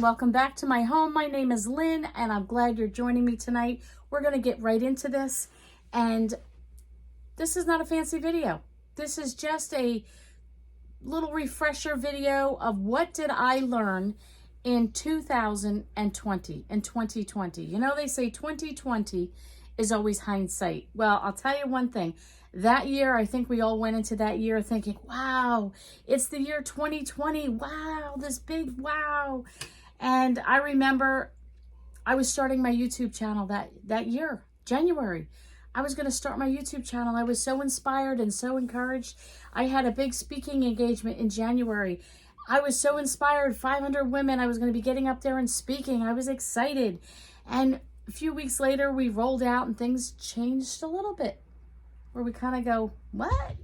welcome back to my home. My name is Lynn and I'm glad you're joining me tonight. We're going to get right into this, and this is not a fancy video. This is just a little refresher video of what did I learn in 2020, in 2020. You know, they say 2020 is always hindsight. Well, I'll tell you one thing. That year, I think we all went into that year thinking, wow, it's the year 2020. Wow, this big wow. And I remember I was starting my YouTube channel that year, January. I was going to start my YouTube channel. I was so inspired and so encouraged. I had a big speaking engagement in January. I was so inspired, 500 women. I was going to be getting up there and speaking. I was excited. And a few weeks later, we rolled out and things changed a little bit, where we kind of go, what?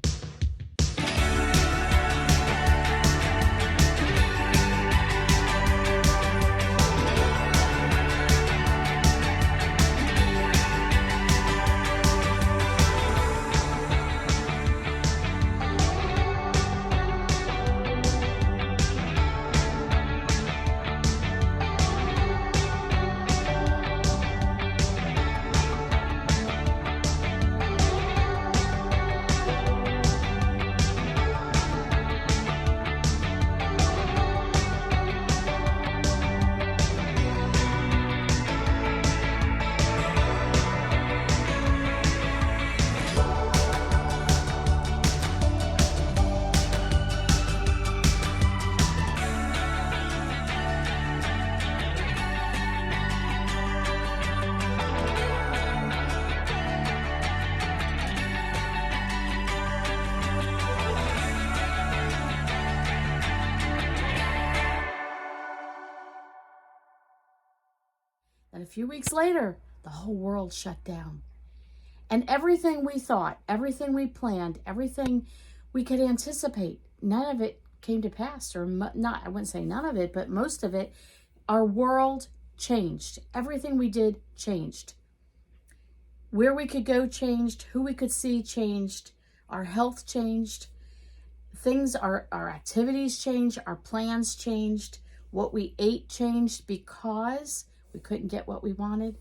And a few weeks later, the whole world shut down. And everything we thought, everything we planned, everything we could anticipate, none of it came to pass. Or not, I wouldn't say none of it, but most of it. Our world changed. Everything we did changed. Where we could go changed. Who we could see changed. Our health changed. Our activities changed. Our plans changed. What we ate changed because we couldn't get what we wanted.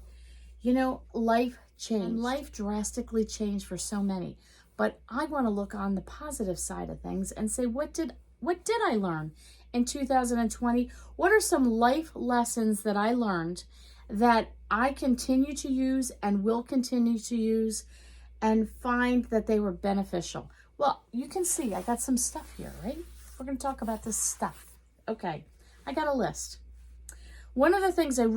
You know, life changed. And life drastically changed for so many. But I want to look on the positive side of things and say, what did I learn in 2020? What are some life lessons that I learned that I continue to use and will continue to use and find that they were beneficial? Well, you can see I got some stuff here, right? We're going to talk about this stuff. Okay, I got a list. One of the things I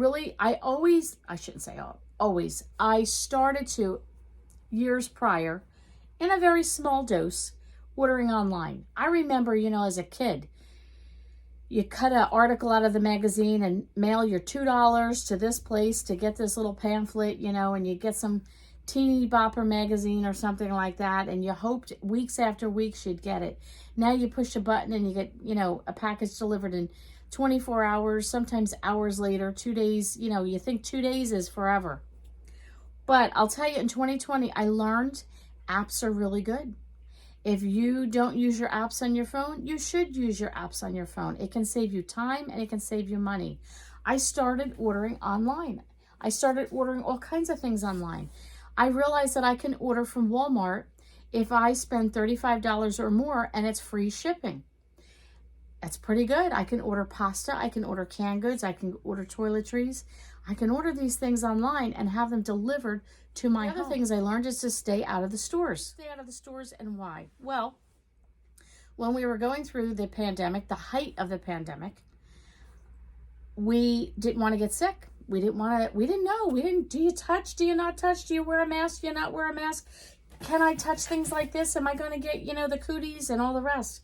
started to, years prior, in a very small dose, ordering online. I remember, as a kid, you cut an article out of the magazine and mail your $2 to this place to get this little pamphlet, and you get some teeny bopper magazine or something like that, and you hoped weeks after weeks you'd get it. Now you push a button and you get, a package delivered in 24 hours, sometimes hours later, 2 days, you think 2 days is forever. But I'll tell you, in 2020, I learned apps are really good. If you don't use your apps on your phone, you should use your apps on your phone. It can save you time and it can save you money. I started ordering online. I started ordering all kinds of things online. I realized that I can order from Walmart if I spend $35 or more and it's free shipping. That's pretty good. I can order pasta. I can order canned goods. I can order toiletries. I can order these things online and have them delivered to my home. The other things I learned is to stay out of the stores. Stay out of the stores, and why? Well, when we were going through the pandemic, the height of the pandemic, we didn't want to get sick. We didn't know. Do you touch? Do you not touch? Do you wear a mask? Do you not wear a mask? Can I touch things like this? Am I going to get, the cooties and all the rest?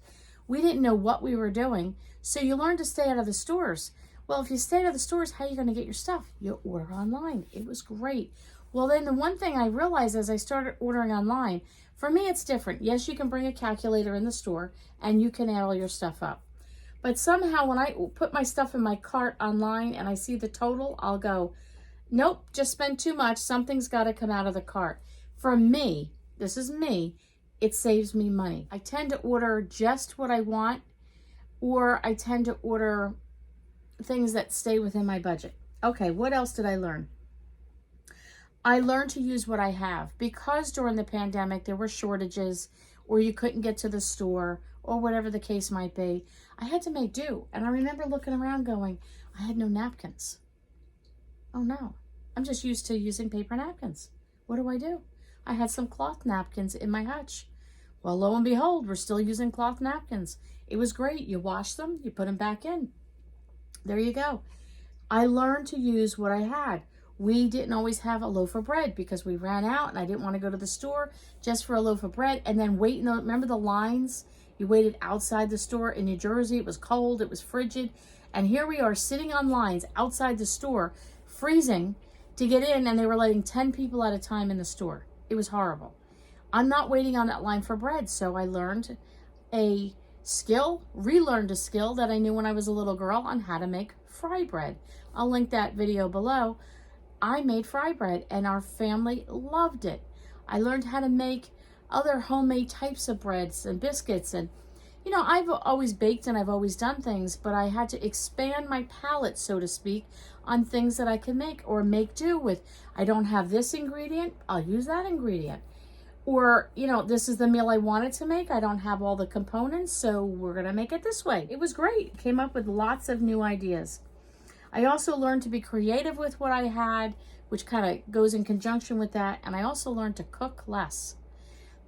We didn't know what we were doing, so you learn to stay out of the stores. Well, if you stay out of the stores, how are you going to get your stuff? You order online. It was great. Well, then the one thing I realized as I started ordering online, for me it's different. Yes, you can bring a calculator in the store and you can add all your stuff up. But somehow when I put my stuff in my cart online and I see the total, I'll go, nope, just spent too much. Something's got to come out of the cart. For me, this is me, it saves me money. I tend to order just what I want, or I tend to order things that stay within my budget. Okay, what else did I learn? I learned to use what I have, because during the pandemic there were shortages, or you couldn't get to the store, or whatever the case might be. I had to make do. And I remember looking around going, I had no napkins. Oh no, I'm just used to using paper napkins. What do? I had some cloth napkins in my hutch. Well, lo and behold, we're still using cloth napkins. It was great. You wash them, you put them back in. There you go. I learned to use what I had. We didn't always have a loaf of bread because we ran out and I didn't want to go to the store just for a loaf of bread and then wait. Remember the lines? You waited outside the store in New Jersey. It was cold. It was frigid. And here we are sitting on lines outside the store, freezing to get in, and they were letting 10 people at a time in the store. It was horrible. I'm not waiting on that line for bread. So I learned a skill, relearned a skill that I knew when I was a little girl on how to make fry bread. I'll link that video below. I made fry bread and our family loved it. I learned how to make other homemade types of breads and biscuits. And, you know, I've always baked and I've always done things, but I had to expand my palette, so to speak, on things that I could make or make do with. I don't have this ingredient, I'll use that ingredient. Or, you know, this is the meal I wanted to make. I don't have all the components, so we're going to make it this way. It was great. Came up with lots of new ideas. I also learned to be creative with what I had, which kind of goes in conjunction with that. And I also learned to cook less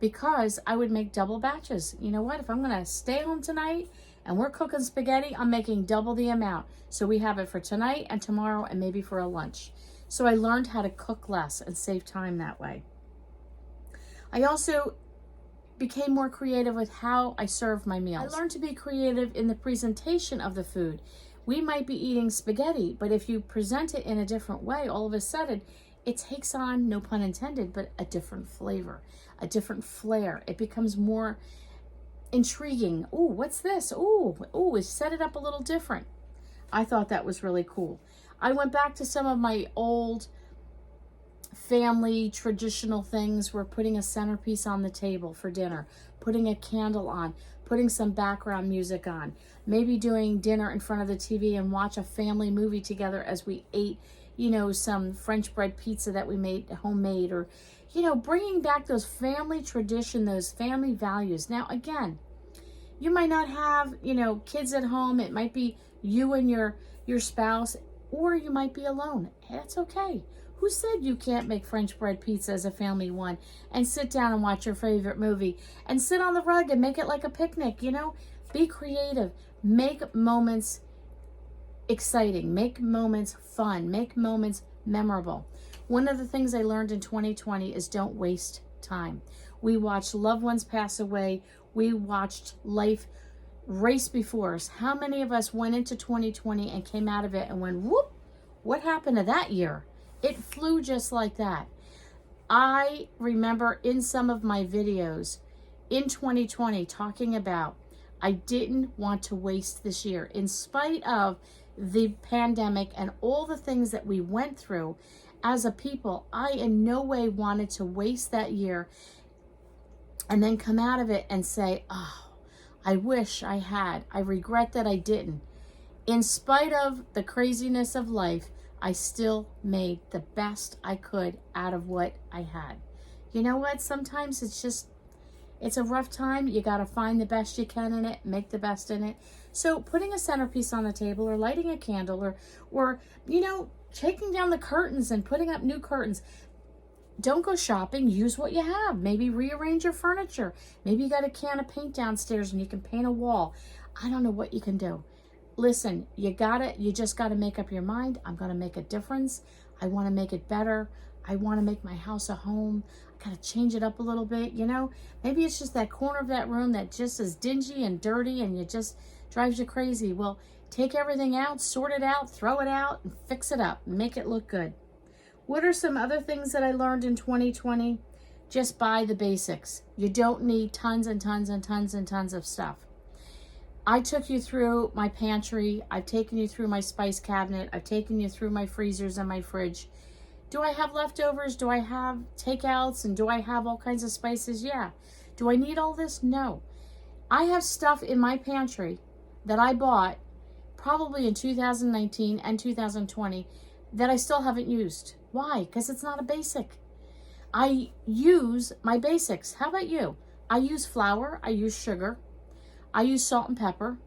because I would make double batches. You know what? If I'm going to stay home tonight and we're cooking spaghetti, I'm making double the amount. So we have it for tonight and tomorrow and maybe for a lunch. So I learned how to cook less and save time that way. I also became more creative with how I serve my meals. I learned to be creative in the presentation of the food. We might be eating spaghetti, but if you present it in a different way, all of a sudden it takes on, no pun intended, but a different flavor, a different flair. It becomes more intriguing. Ooh, what's this? Ooh, it set it up a little different. I thought that was really cool. I went back to some of my old family traditional things. We're putting a centerpiece on the table for dinner, putting a candle on, putting some background music on, maybe doing dinner in front of the TV and watch a family movie together as we ate, you know, some French bread pizza that we made homemade, or, you know, bringing back those family tradition, those family values. Now, again, you might not have, you know, kids at home. It might be you and your spouse, or you might be alone. That's okay. Who said you can't make French bread pizza as a family one and sit down and watch your favorite movie and sit on the rug and make it like a picnic? You know, be creative, make moments exciting, make moments fun, make moments memorable. One of the things I learned in 2020 is don't waste time. We watched loved ones pass away. We watched life race before us. How many of us went into 2020 and came out of it and went, whoop, what happened to that year? It flew just like that. I remember in some of my videos in 2020 talking about I didn't want to waste this year. In spite of the pandemic and all the things that we went through as a people, I in no way wanted to waste that year and then come out of it and say, oh, I wish I had. I regret that I didn't. In spite of the craziness of life, I still made the best I could out of what I had. You know what? Sometimes it's a rough time. You got to find the best you can in it, make the best in it. So putting a centerpiece on the table or lighting a candle or you know, taking down the curtains and putting up new curtains. Don't go shopping. Use what you have. Maybe rearrange your furniture. Maybe you got a can of paint downstairs and you can paint a wall. I don't know what you can do. Listen, you just gotta make up your mind. I'm gonna make a difference. I wanna make it better. I wanna make my house a home. I gotta change it up a little bit, you know? Maybe it's just that corner of that room that just is dingy and dirty and it just drives you crazy. Well, take everything out, sort it out, throw it out, and fix it up. Make it look good. What are some other things that I learned in 2020? Just buy the basics. You don't need tons and tons and tons and tons of stuff. I took you through my pantry. I've taken you through my spice cabinet. I've taken you through my freezers and my fridge. Do I have leftovers? Do I have takeouts? And do I have all kinds of spices? Yeah. Do I need all this? No. I have stuff in my pantry that I bought probably in 2019 and 2020 that I still haven't used. Why? Because it's not a basic. I use my basics. How about you? I use flour. I use sugar. I use salt and pepper.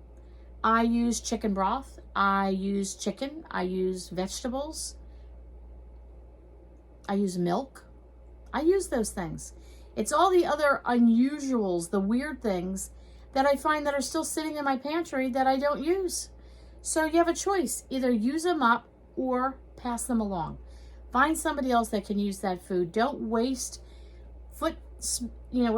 I use chicken broth. I use chicken. I use vegetables. I use milk. I use those things. It's all the other unusuals, the weird things that I find that are still sitting in my pantry that I don't use. So you have a choice. Either use them up or pass them along. Find somebody else that can use that food. Don't waste what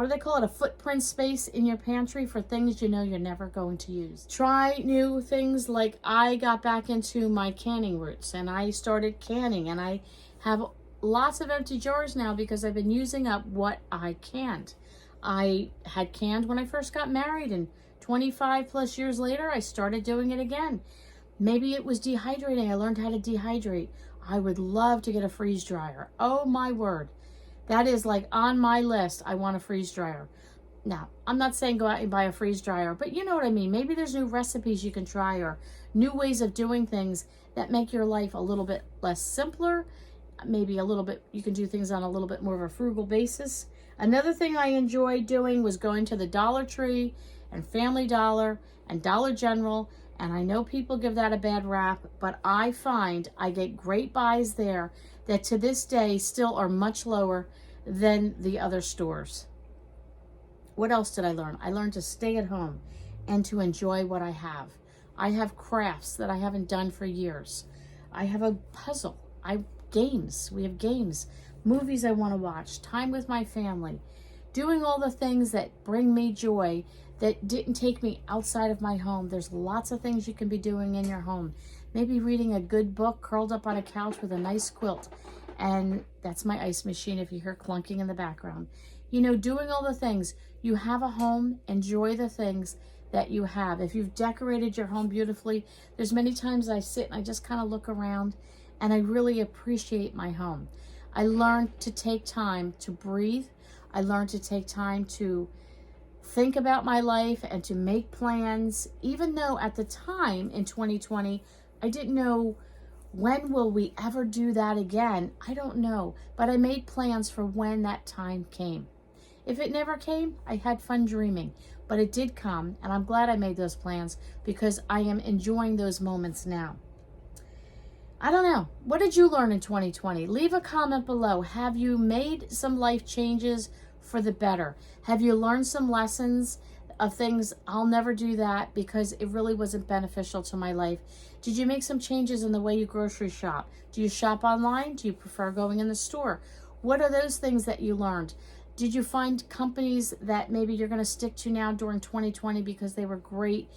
do they call it? A footprint space in your pantry for things you know you're never going to use. Try new things. Like I got back into my canning roots and I started canning, and I have lots of empty jars now because I've been using up what I canned. I had canned when I first got married, and 25 plus years later, I started doing it again. Maybe it was dehydrating. I learned how to dehydrate. I would love to get a freeze dryer. Oh my word. That is like on my list. I want a freeze dryer. Now, I'm not saying go out and buy a freeze dryer, but you know what I mean. Maybe there's new recipes you can try or new ways of doing things that make your life a little bit less simpler. Maybe a little bit, you can do things on a little bit more of a frugal basis. Another thing I enjoyed doing was going to the Dollar Tree and Family Dollar and Dollar General. And I know people give that a bad rap, but I find I get great buys there that to this day still are much lower than the other stores. What else did I learn? I learned to stay at home and to enjoy what I have. I have crafts that I haven't done for years. I have a puzzle. We have games, movies I want to watch, time with my family, doing all the things that bring me joy that didn't take me outside of my home. There's lots of things you can be doing in your home. Maybe reading a good book, curled up on a couch with a nice quilt. And that's my ice machine if you hear clunking in the background. You know, doing all the things. You have a home, enjoy the things that you have. If you've decorated your home beautifully, there's many times I sit and I just kind of look around and I really appreciate my home. I learned to take time to breathe. I learned to take time to think about my life and to make plans, even though at the time in 2020, I didn't know when will we ever do that again. I don't know, but I made plans for when that time came. If it never came, I had fun dreaming, but it did come, and I'm glad I made those plans because I am enjoying those moments now. I don't know. What did you learn in 2020? Leave a comment below. Have you made some life changes for the better? Have you learned some lessons of things? I'll never do that because it really wasn't beneficial to my life. Did you make some changes in the way you grocery shop? Do you shop online? Do you prefer going in the store? What are those things that you learned? Did you find companies that maybe you're going to stick to now during 2020 because they were great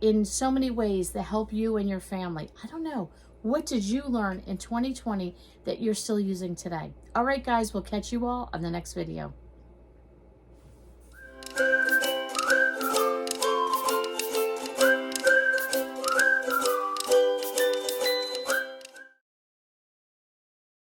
in so many ways that help you and your family? I don't know. What did you learn in 2020 that you're still using today? All right, guys, we'll catch you all on the next video.